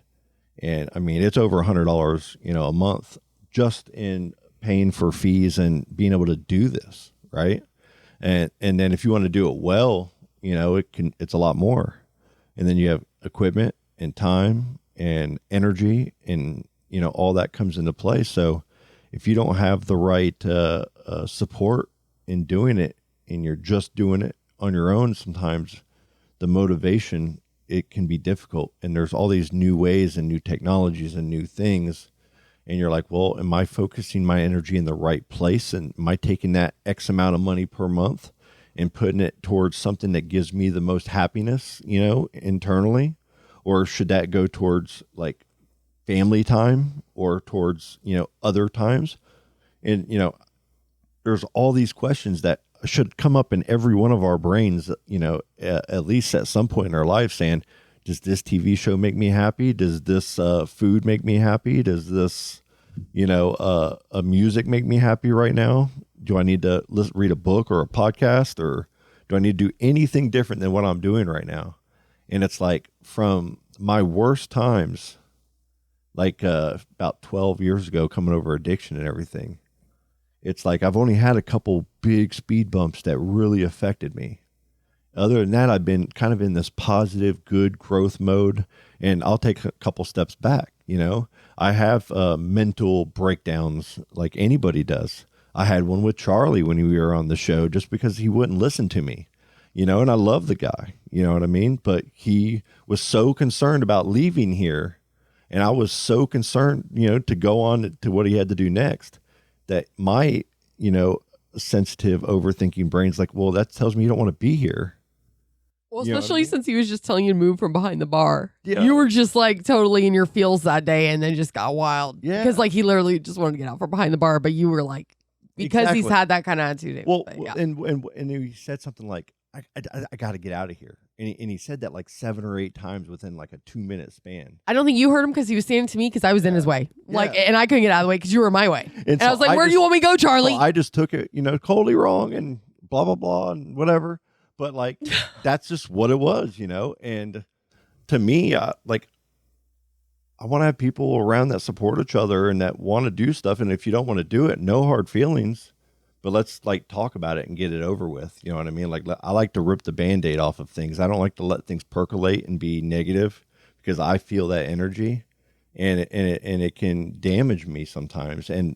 it's over $100, a month just in paying for fees and being able to do this. Right. And then if you want to do it well, it's a lot more. And then you have equipment and time and energy, and all that comes into play. So if you don't have the right support in doing it, and you're just doing it on your own, sometimes the motivation, it can be difficult. And there's all these new ways and new technologies and new things, and you're like, well, am I focusing my energy in the right place, and am I taking that X amount of money per month and putting it towards something that gives me the most happiness, internally? Or should that go towards like family time or towards, other times? And, there's all these questions that should come up in every one of our brains, at least at some point in our life, saying, does this TV show make me happy? Does this food make me happy? Does this, music make me happy right now? Do I need to read a book or a podcast, or do I need to do anything different than what I'm doing right now? And it's like, from my worst times, like about 12 years ago, coming over addiction and everything, it's like I've only had a couple big speed bumps that really affected me. Other than that, I've been kind of in this positive, good growth mode, and I'll take a couple steps back. I have mental breakdowns like anybody does. I had one with Charlie when we were on the show, just because he wouldn't listen to me, and I love the guy, you know what I mean? But he was so concerned about leaving here, and I was so concerned, to go on to what he had to do next, that my, sensitive, overthinking brain's like, well, that tells me you don't want to be here. Well, especially since he was just telling you to move from behind the bar. Yeah. You were just like totally in your feels that day, and then just got wild. Yeah. Because like he literally just wanted to get out from behind the bar, but you were like, because he's had that kind of attitude. Well, yeah. and he said something like, I got to get out of here. And he said that like 7 or 8 times within like a 2-minute span. I don't think you heard him because he was standing to me because I was in his way. Like, and I couldn't get out of the way because you were my way. And I was like, where do you want me to go, Charlie? I just took it, totally wrong and blah, blah, blah and whatever. But like, that's just what it was, And to me, I want to have people around that support each other and that want to do stuff. And if you don't want to do it, no hard feelings. But let's like talk about it and get it over with. You know what I mean? Like, I like to rip the Band-Aid off of things. I don't like to let things percolate and be negative, because I feel that energy, and it can damage me sometimes. And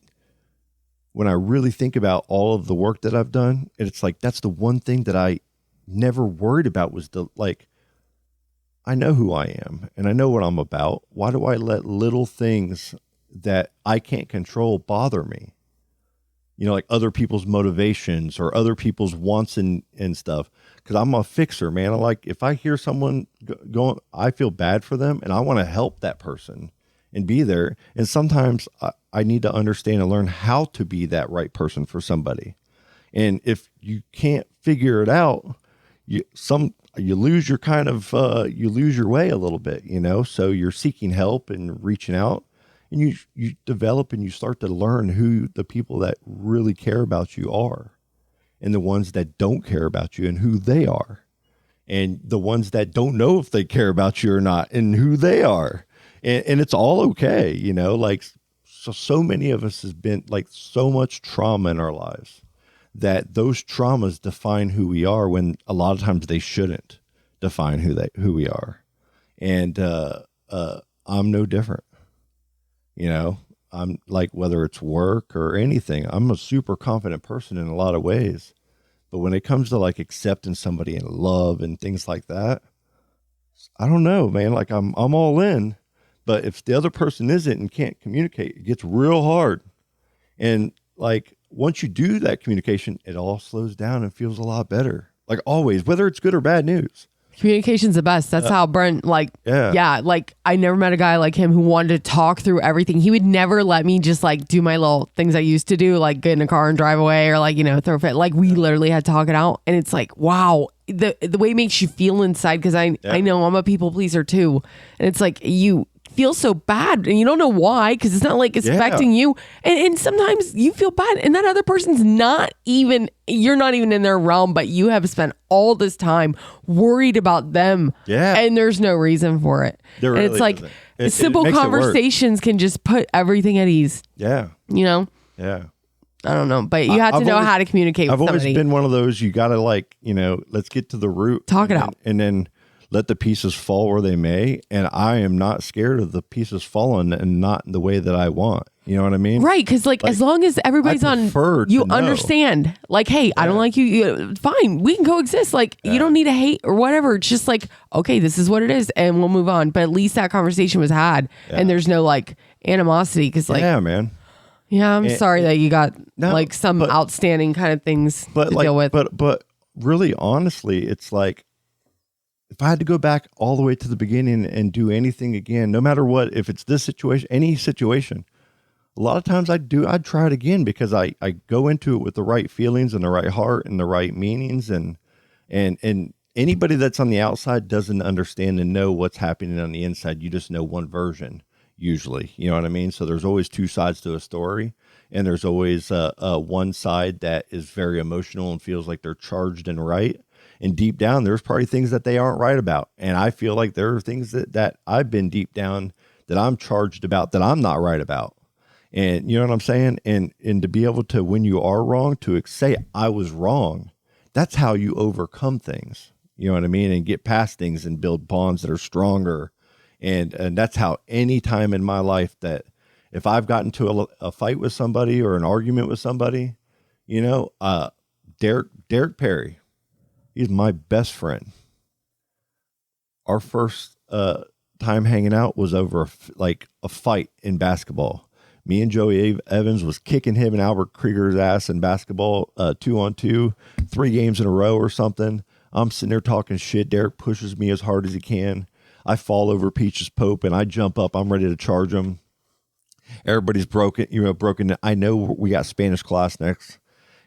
when I really think about all of the work that I've done, it's like, that's the one thing that I never worried about, was I know who I am and I know what I'm about. Why do I let little things that I can't control bother me? Like other people's motivations or other people's wants and stuff. Because I'm a fixer, man. If I hear someone going, I feel bad for them, and I want to help that person and be there. And sometimes I need to understand and learn how to be that right person for somebody. And if you can't figure it out, you lose your you lose your way a little bit, so you're seeking help and reaching out, and you develop and you start to learn who the people that really care about you are, and the ones that don't care about you and who they are, and the ones that don't know if they care about you or not and who they are. And it's all okay. Like so many of us has been like so much trauma in our lives that those traumas define who we are, when a lot of times they shouldn't define who we are. And I'm no different. I'm like, whether it's work or anything, I'm a super confident person in a lot of ways. But when it comes to like accepting somebody and love and things like that, I don't know, man. Like I'm all in. But if the other person isn't and can't communicate, it gets real hard. And like, once you do that communication, it all slows down and feels a lot better. Like always, whether it's good or bad news. Communication's the best. That's how Brent, like I never met a guy like him who wanted to talk through everything. He would never let me just like do my little things I used to do, like get in a car and drive away, or like, throw a fit. Like we literally had to talk it out. And it's like, wow, the way it makes you feel inside. Because I know I'm a people pleaser too. And it's like you feel so bad and you don't know why, because it's not like it's affecting you, and sometimes you feel bad and that other person's you're not even in their realm, but you have spent all this time worried about them, and there's no reason for it. There and really it's like simple conversations can just put everything at ease. Yeah I don't know, but you have to know how to communicate with somebody. I've always been one of those, you gotta like, let's get to the root, talk it out, and then let the pieces fall where they may. And I am not scared of the pieces falling and not in the way that I want. You know what I mean? Right. Because like as long as everybody's you understand, like, hey, I don't like you. Fine. We can coexist. Like you don't need to hate or whatever. It's just like, okay, this is what it is. And we'll move on. But at least that conversation was had and there's no like animosity. Cause like, man. Yeah. I'm sorry that you got like some outstanding kind of things to deal with. But really, honestly, it's like, if I had to go back all the way to the beginning and do anything again, no matter what, if it's this situation, any situation, a lot of times I'd try it again, because I go into it with the right feelings and the right heart and the right meanings. And anybody that's on the outside doesn't understand and know what's happening on the inside. You just know one version usually, you know what I mean? So there's always two sides to a story, and there's always one side that is very emotional and feels like they're charged and right. And deep down, there's probably things that they aren't right about. And I feel like there are things that I've been deep down that I'm charged about that I'm not right about. And you know what I'm saying? And to be able to, when you are wrong, to say I was wrong, that's how you overcome things. You know what I mean? And get past things and build bonds that are stronger. And that's how any time in my life that if I've gotten to a fight with somebody or an argument with somebody, Derek Perry, he's my best friend. Our first time hanging out was over a fight in basketball. Me and Joey Evans was kicking him and Albert Krieger's ass in basketball, 2-on-2, 3 games in a row or something. I'm sitting there talking shit. Derek pushes me as hard as he can. I fall over Peaches Pope and I jump up. I'm ready to charge him. Everybody's broken. I know we got Spanish class next,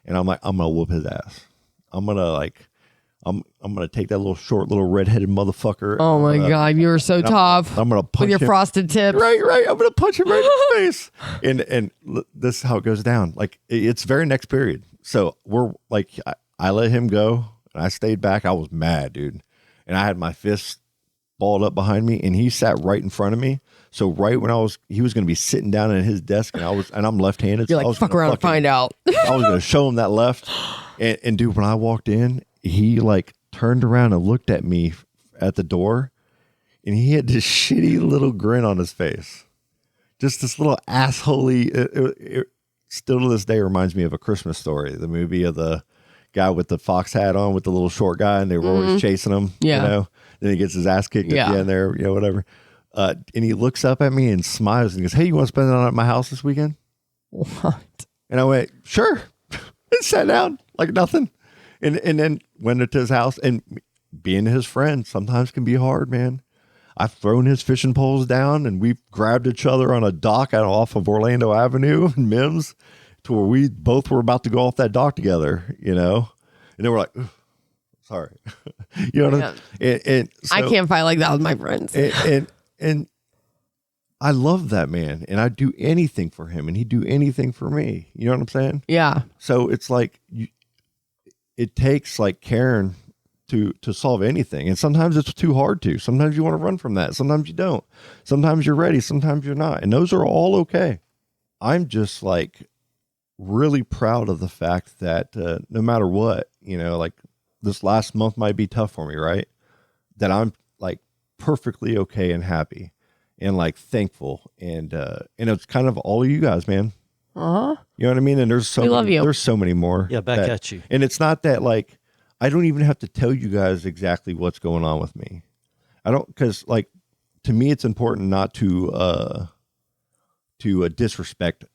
and I'm like, I'm gonna whoop his ass. I'm gonna take that little redheaded motherfucker. Oh my God, you're so tough. I'm gonna punch with your him. Frosted tips. Right. I'm gonna punch him right in the face. And this is how it goes down. Like it's very next period. So we're like, I let him go, and I stayed back. I was mad, dude, and I had my fists balled up behind me, and he sat right in front of me. So right when he was going to be sitting down at his desk, and I'm left-handed. You're so like, fuck around and find out. I was going to show him that left. And dude, when I walked in, he like turned around and looked at me at the door, and he had this shitty little grin on his face. Just this little assholey. It still to this day reminds me of A Christmas Story, the movie of the guy with the fox hat on with the little short guy, and they were always chasing him. Yeah. Then he gets his ass kicked at the end there, whatever. And he looks up at me and smiles and goes, "Hey, you want to spend the night at my house this weekend?" What? And I went, "Sure." And sat down like nothing. And then went to his house. And being his friend sometimes can be hard, man. I've thrown his fishing poles down, and we've grabbed each other on a dock out off of Orlando Avenue in Mims to where we both were about to go off that dock together, you know, and then we're like, sorry, you know what I mean? And so, I can't fight like that with my friends. And I love that man, and I'd do anything for him, and he'd do anything for me. You know what I'm saying? Yeah. So it's like it takes like Karen to solve anything, and sometimes it's too hard to. Sometimes you want to run from that. Sometimes you don't. Sometimes you're ready. Sometimes you're not, and those are all okay. I'm just like really proud of the fact that no matter what, you know, like this last month might be tough for me, right? That I'm like perfectly okay and happy and like thankful, and it's kind of all of you guys, man. You know what I mean? And there's We love you. There's so many more. Yeah, back at you. And it's not that like I don't even have to tell you guys exactly what's going on with me. I don't, because like to me it's important not to disrespect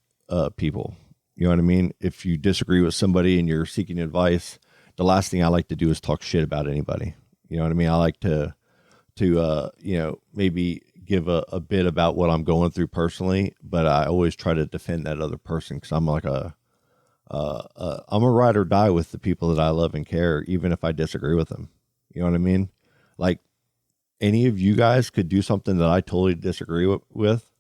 people. You know what I mean? If you disagree with somebody and you're seeking advice, the last thing I like to do is talk shit about anybody. You know what I mean? I like to you know, maybe give a bit about what I'm going through personally, but I always try to defend that other person, because I'm like I'm a ride or die with the people that I love and care, even if I disagree with them. You know what I mean? Like any of you guys could do something that I totally disagree with,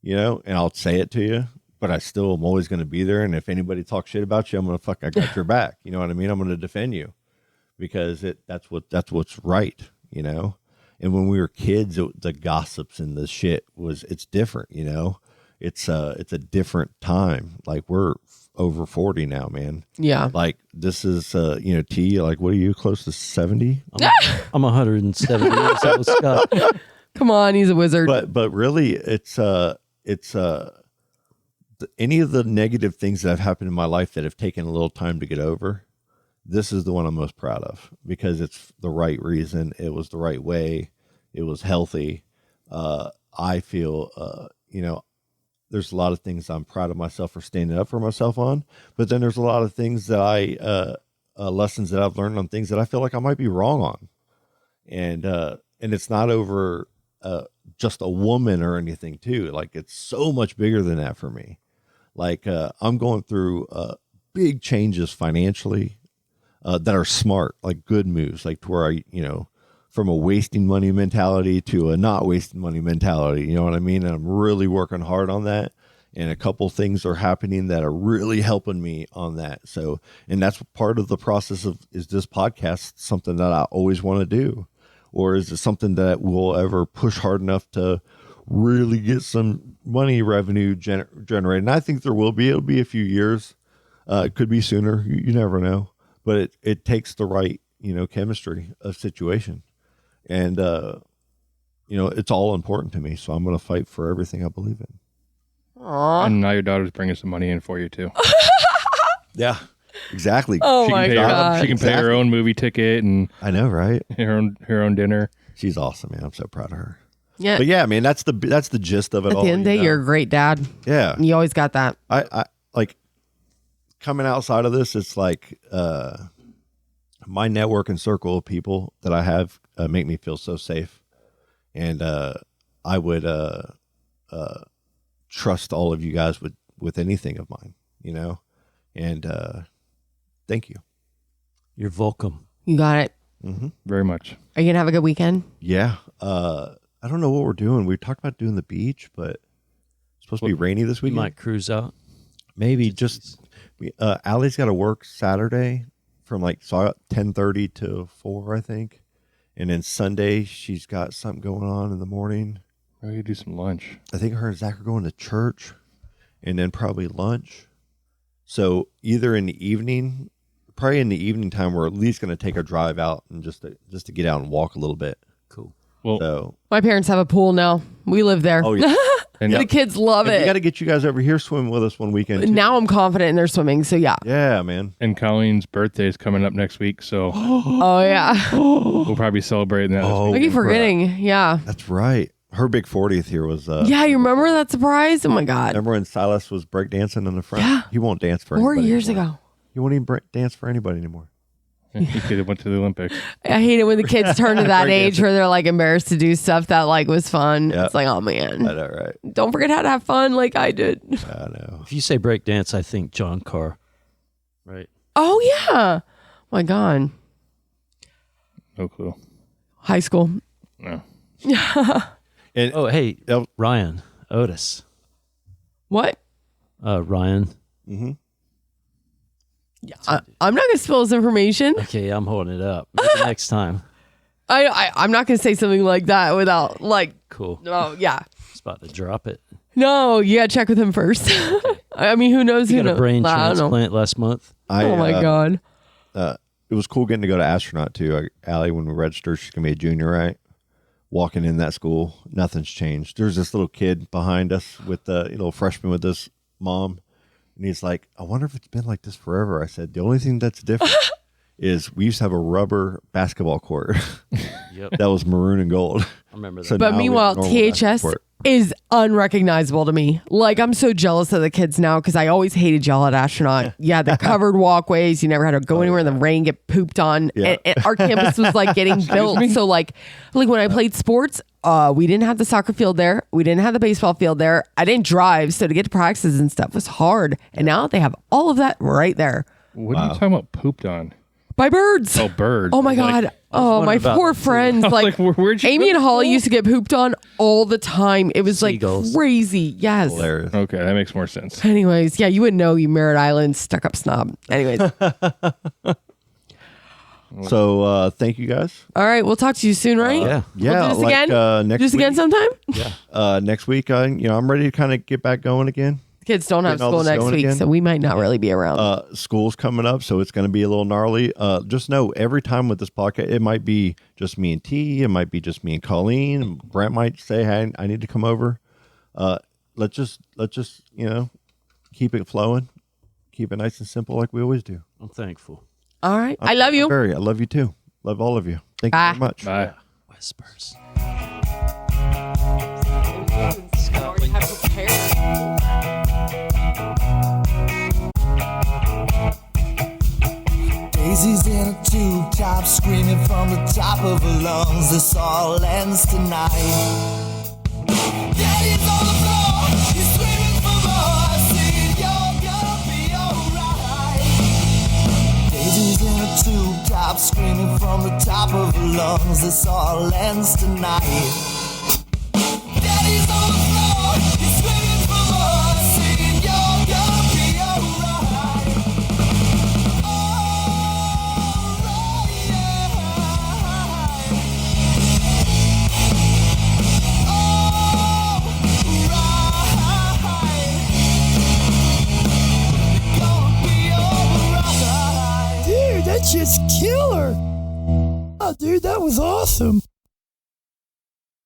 you know, and I'll say it to you, but I still am always going to be there. And if anybody talks shit about you, I'm going to I got your back. You know what I mean? I'm going to defend you, because that's what's right, you know? And when we were kids, the gossips and the shit it's different, you know, it's a different time. Like we're over 40 now, man. Yeah. Like this is, you know, T, like, what are you, close to 70? I'm 170 years old, Scott. Come on, he's a wizard. But really it's any of the negative things that have happened in my life that have taken a little time to get over, this is the one I'm most proud of, because it's the right reason. It was the right way. It was healthy. I feel, you know, there's a lot of things I'm proud of myself for standing up for myself on, but then there's a lot of things that lessons that I've learned on things that I feel like I might be wrong on. And it's not over, just a woman or anything too. Like it's so much bigger than that for me. Like, I'm going through, big changes financially, that are smart, like good moves, like to where I, you know, from a wasting money mentality to a not wasting money mentality, you know what I mean? And I'm really working hard on that. And a couple things are happening that are really helping me on that. So, and that's part of the process of, is this podcast something that I always want to do? Or is it something that we'll ever push hard enough to really get some money revenue generated? And I think there will be. It'll be a few years. It could be sooner. You never know. But it takes the right, you know, chemistry of situation. And, you know, it's all important to me. So I'm going to fight for everything I believe in. Aww. And now your daughter's bringing some money in for you too. Yeah, exactly. Oh She my can pay God. she can pay her own movie ticket and I know, right? her own dinner. She's awesome, man. I'm so proud of her. Yeah. But yeah, man, that's the gist of it all. At the end of the day, you know? you're a great dad. Yeah. You always got that. I like coming outside of this. It's like, my network and circle of people that I have make me feel so safe, and I would trust all of you guys with anything of mine, you know. And thank you. You're welcome. You got it. Mm-hmm. Very much. Are you gonna have a good weekend? Yeah. I don't know what we're doing. We talked about doing the beach, but it's supposed to be rainy this We weekend. might cruise out. Maybe just Allie's got to work Saturday from like 10:30 to 4, I think. And then Sunday she's got something going on in the morning. Maybe do some lunch. I think her and Zach are going to church, and then probably lunch. So either in the evening, probably in the evening time, we're at least going to take a drive out and just to get out and walk a little bit. Cool. Well, So My parents have a pool now. We live there. oh yeah, and The kids love we got it. to get you guys over here swimming with us one weekend. Too. Now I'm confident in their swimming. So yeah. Yeah, man. and Colleen's birthday is coming up next week, so Oh yeah. we'll probably be celebrating that. Oh, I keep forgetting. Yeah. That's right. Her big 40th here was. Yeah. You remember that surprise? Oh my God. Remember when Silas was breakdancing in the front? Yeah. He won't dance for 4 anybody years anymore. ago. He won't even dance for anybody anymore. You could have went to the Olympics. I hate it when the kids turn to that age where they're like embarrassed to do stuff that like was fun. Yep. It's like, oh man, I know, right? don't forget how to have fun like I did. I know. If you say break dance, I think John Carr. Right. Oh yeah, my God. No clue. High school. No. And Oh, hey, Ryan Otis. What? Ryan. mm-hmm. I'm not gonna spill his information. Okay, I'm holding it up. Maybe next time. I'm not gonna say something like that without like. Cool. Oh yeah. It's about to drop it. No, you gotta check with him first. I mean, who knows? You Who got a knows? brain I don't know. transplant last month. Oh my God. It was cool getting to go to astronaut too. Allie, when we registered, she's gonna be a junior, right? Walking in that school, nothing's changed. There's this little kid behind us with the little freshman with his mom, and he's like, "I wonder if it's been like this forever." I said, "The only thing that's different is we used to have a rubber basketball court Yep. that was maroon and gold." I remember that. So But now we have meanwhile, a normal basketball THS court. is unrecognizable to me. Like, I'm so jealous of the kids now because I always hated y'all at astronaut. Yeah, the covered walkways. You never had to go anywhere in the rain, get pooped on. Yeah. And our campus was like getting built. So like when I played sports, we didn't have the soccer field there. We didn't have the baseball field there. I didn't drive. So to get to practices and stuff was hard. And now they have all of that right there. What are you talking about? Pooped on? By birds. Oh, birds. Oh my Like, God. Oh, my wondering about poor that, too. friends. Like, where'd you Amy go and to Holly school? used to get pooped on all the time. It was Seagulls. like crazy. Yes. Hilarious. Okay, that makes more sense. Anyways, yeah, you wouldn't know, you Merritt Island stuck up snob. Anyways. So thank you guys. All right. We'll talk to you soon, right? Yeah. Yeah, We'll do this again? next Do this week. again sometime? Next week, I'm ready to kind of get back going again. Kids don't have Getting all school this next going week, again? so we might not really be around. School's coming up, so it's going to be a little gnarly. Just know every time with this podcast, it might be just me and T. It might be just me and Colleen. Brent might say, "Hey, I need to come over." Let's just keep it flowing, keep it nice and simple like we always do. I'm thankful. All right. I love you. I love you too. Love all of you. Thank Bye. you very much. Bye. Whispers. Daisy's in a tube top, screaming from the top of her lungs. This all ends tonight. Daddy's on the floor, he's screaming for more. Saying you're gonna be alright. Daisy's in a tube top, screaming from the top of her lungs. This all ends tonight. Daddy's on the floor, he's screaming for more. Saying you're gonna be alright. Dude, that shit's killer. Oh, dude, that was awesome.